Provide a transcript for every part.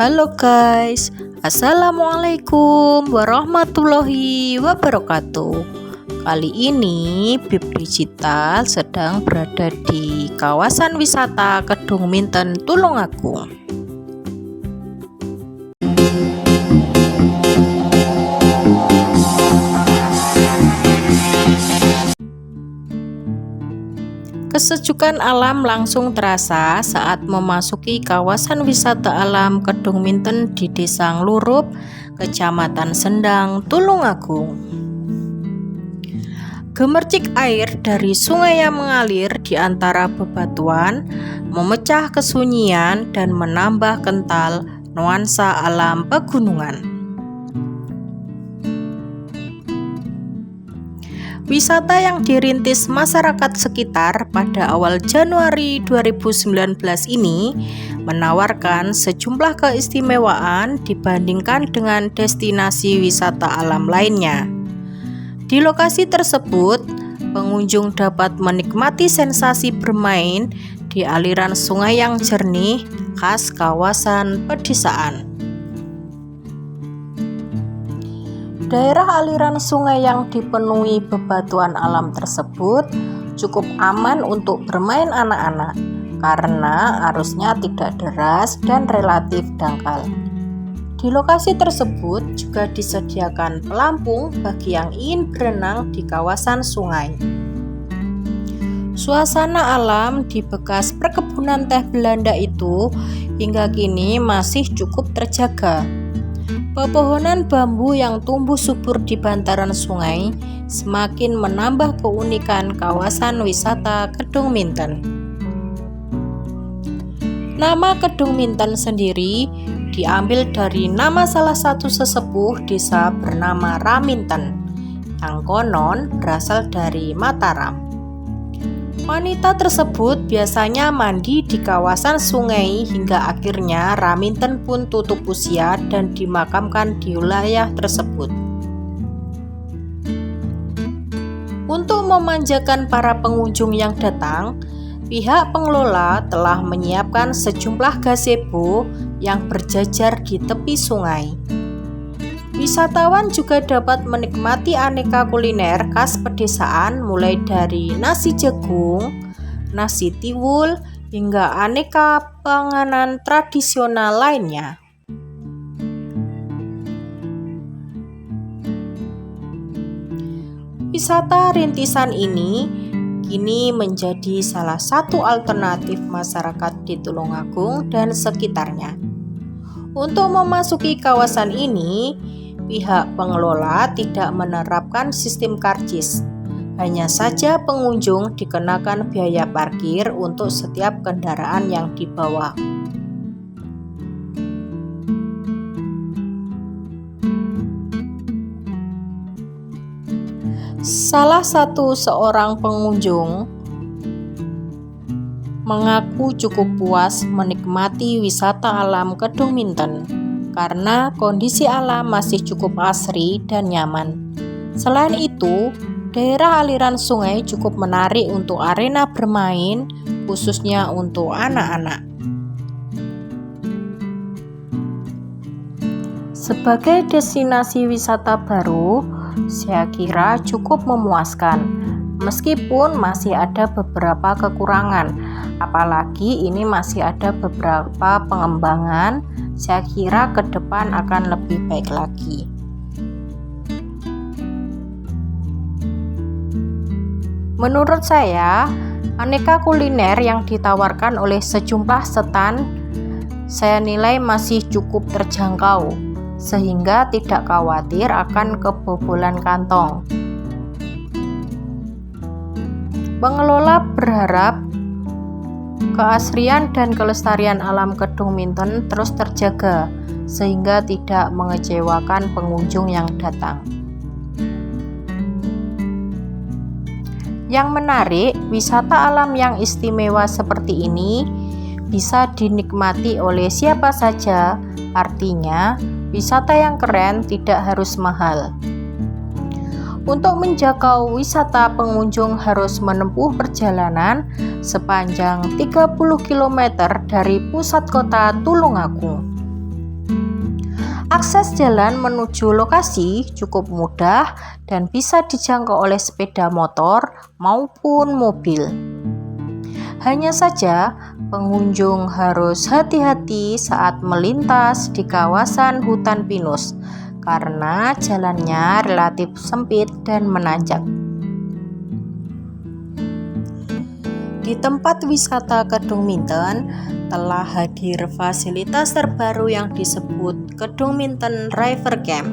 Halo guys, Assalamualaikum warahmatullahi wabarakatuh. Kali ini Bib Digital sedang berada di kawasan wisata Kedung Minten, Tulungagung. Kesejukan alam langsung terasa saat memasuki kawasan wisata alam Kedung Minten di Desa Nglurup, Kecamatan Sendang, Tulungagung. Gemercik air dari sungai yang mengalir di antara bebatuan memecah kesunyian dan menambah kental nuansa alam pegunungan. Wisata yang dirintis masyarakat sekitar pada awal Januari 2019 ini menawarkan sejumlah keistimewaan dibandingkan dengan destinasi wisata alam lainnya. Di lokasi tersebut, pengunjung dapat menikmati sensasi bermain di aliran sungai yang jernih khas kawasan pedesaan. Daerah aliran sungai yang dipenuhi bebatuan alam tersebut cukup aman untuk bermain anak-anak karena arusnya tidak deras dan relatif dangkal. Di lokasi tersebut juga disediakan pelampung bagi yang ingin berenang di kawasan sungai. Suasana alam di bekas perkebunan teh Belanda itu hingga kini masih cukup terjaga. Pepohonan bambu yang tumbuh subur di bantaran sungai semakin menambah keunikan kawasan wisata Kedung Minten. Nama Kedung Minten sendiri diambil dari nama salah satu sesepuh desa bernama Raminten, yang konon berasal dari Mataram. Wanita tersebut biasanya mandi di kawasan sungai hingga akhirnya Raminten pun tutup usia dan dimakamkan di wilayah tersebut. Untuk memanjakan para pengunjung yang datang, pihak pengelola telah menyiapkan sejumlah gazebo yang berjajar di tepi sungai. Wisatawan juga dapat menikmati aneka kuliner khas pedesaan mulai dari nasi jagung, nasi tiwul, hingga aneka panganan tradisional lainnya. Wisata rintisan ini kini menjadi salah satu alternatif masyarakat di Tulungagung dan sekitarnya. Untuk memasuki kawasan ini, pihak pengelola tidak menerapkan sistem karcis. Hanya saja pengunjung dikenakan biaya parkir untuk setiap kendaraan yang dibawa. Salah satu seorang pengunjung mengaku cukup puas menikmati wisata alam Kedung Minten karena kondisi alam masih cukup asri dan nyaman. Selain itu, daerah aliran sungai cukup menarik untuk arena bermain, khususnya untuk anak-anak. Sebagai destinasi wisata baru, saya kira cukup memuaskan, meskipun masih ada beberapa kekurangan, apalagi ini masih ada beberapa pengembangan. Saya kira ke depan akan lebih baik lagi. Menurut saya, aneka kuliner yang ditawarkan oleh sejumlah stand saya nilai masih cukup terjangkau, sehingga tidak khawatir akan kebobolan kantong. Pengelola berharap keasrian dan kelestarian alam Kedung Minten terus terjaga sehingga tidak mengecewakan pengunjung yang datang. Yang menarik, wisata alam yang istimewa seperti ini bisa dinikmati oleh siapa saja, artinya wisata yang keren tidak harus mahal. Untuk menjangkau wisata, pengunjung harus menempuh perjalanan sepanjang 30 km dari pusat kota Tulungagung. Akses jalan menuju lokasi cukup mudah dan bisa dijangkau oleh sepeda motor maupun mobil. Hanya saja, pengunjung harus hati-hati saat melintas di kawasan hutan pinus karena jalannya relatif sempit dan menanjak. Di tempat wisata Kedung Minten telah hadir fasilitas terbaru yang disebut Kedung Minten River Camp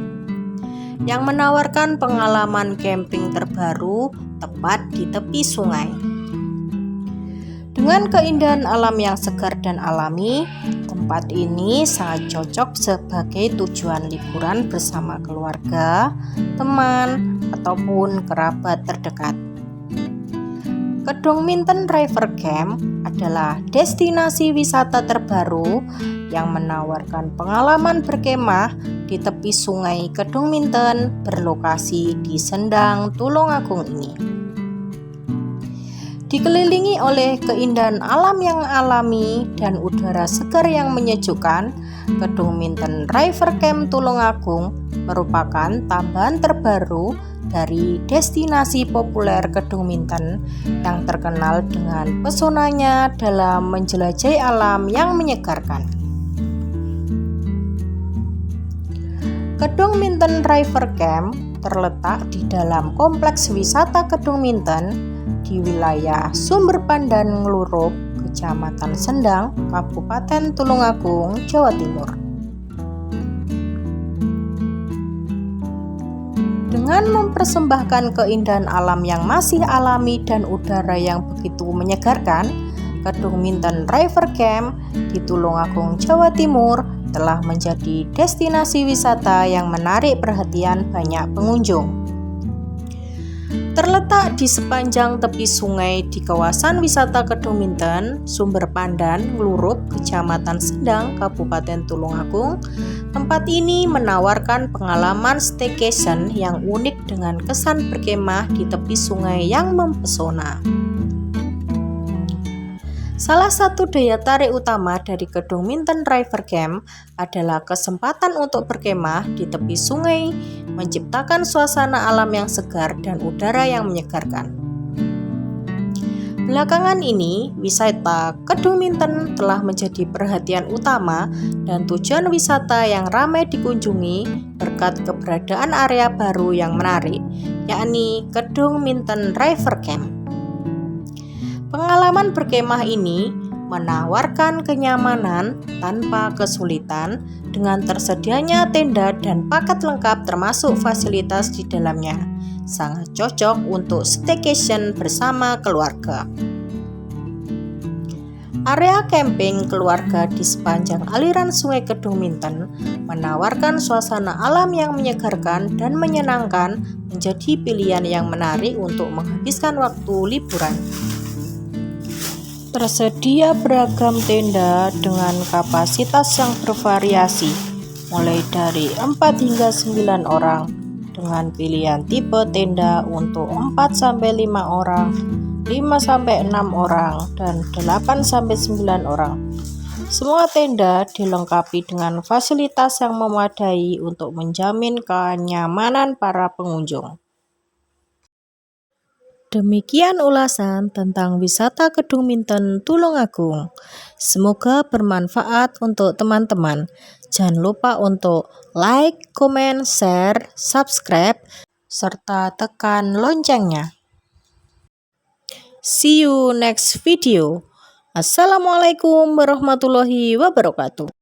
yang menawarkan pengalaman camping terbaru tepat di tepi sungai. Dengan keindahan alam yang segar dan alami, tempat ini sangat cocok sebagai tujuan liburan bersama keluarga, teman, ataupun kerabat terdekat. Kedung Minten River Camp adalah destinasi wisata terbaru yang menawarkan pengalaman berkemah di tepi sungai Kedung Minten berlokasi di Sendang, Tulungagung ini. Dikelilingi oleh keindahan alam yang alami dan udara segar yang menyejukkan, Kedung Minten River Camp Tulungagung merupakan tambahan terbaru dari destinasi populer Kedung Minten yang terkenal dengan pesonanya dalam menjelajahi alam yang menyegarkan. Kedung Minten River Camp terletak di dalam kompleks wisata Kedung Minten di wilayah Sumber Pandan Nglurup, Kecamatan Sendang, Kabupaten Tulungagung, Jawa Timur. Dengan mempersembahkan keindahan alam yang masih alami dan udara yang begitu menyegarkan, Kedung Minten River Camp di Tulungagung, Jawa Timur telah menjadi destinasi wisata yang menarik perhatian banyak pengunjung. Terletak di sepanjang tepi sungai di kawasan wisata Kedung Minten, Sumber Pandan, Nglurup, Kecamatan Sendang, Kabupaten Tulungagung, tempat ini menawarkan pengalaman staycation yang unik dengan kesan berkemah di tepi sungai yang mempesona. Salah satu daya tarik utama dari Kedung Minten River Camp adalah kesempatan untuk berkemah di tepi sungai, menciptakan suasana alam yang segar dan udara yang menyegarkan. Belakangan ini, wisata Kedung Minten telah menjadi perhatian utama dan tujuan wisata yang ramai dikunjungi berkat keberadaan area baru yang menarik, yakni Kedung Minten River Camp. Pengalaman berkemah ini menawarkan kenyamanan tanpa kesulitan dengan tersedianya tenda dan paket lengkap termasuk fasilitas di dalamnya. Sangat cocok untuk staycation bersama keluarga. Area camping keluarga di sepanjang aliran Sungai Kedung Minten menawarkan suasana alam yang menyegarkan dan menyenangkan, menjadi pilihan yang menarik untuk menghabiskan waktu liburan. Tersedia beragam tenda dengan kapasitas yang bervariasi, mulai dari 4 hingga 9 orang, dengan pilihan tipe tenda untuk 4-5 orang, 5-6 orang, dan 8-9 orang. Semua tenda dilengkapi dengan fasilitas yang memadai untuk menjamin kenyamanan para pengunjung. Demikian ulasan tentang wisata Kedung Minten Tulungagung. Semoga bermanfaat untuk teman-teman. Jangan lupa untuk like, comment, share, subscribe, serta tekan loncengnya. See you next video. Assalamualaikum warahmatullahi wabarakatuh.